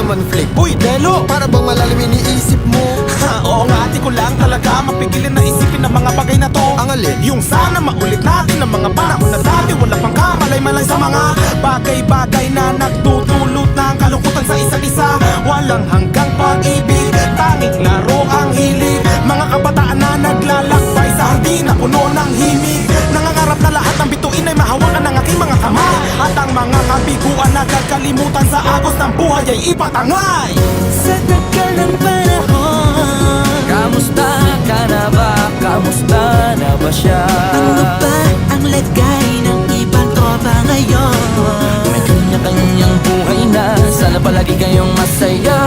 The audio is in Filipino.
naman flick? Uy, Delo! Para bang malalim iniisip mo? Ha, oo nga, di ko lang talaga mapigilin na isipin ang mga bagay na to. Ang alin? Yung sana maulit natin ang mga panahon na dati. Wala pang kamalay-malay sa mga bagay-bagay na nagdudulot ng kalungkutan sa isa't isa. Walang hanggang pag-ibig, tanging laro ang hilig. Mga kabataan na naglalakbay sa hardin na puno ng himig. Nangangarap na lahat ng bituin ay mahawakan ng aking mga kamay. At ang mga kabiguan na kagalimutan sa agos ng buhay ay ipatangay. Sa tagal ng panahon, Kamusta ka na ba? Kamusta na ba siya? ano ba ang lagay ng ibang tropa ngayon? May kanya-kanyang buhay na, sana palagi kayong masaya.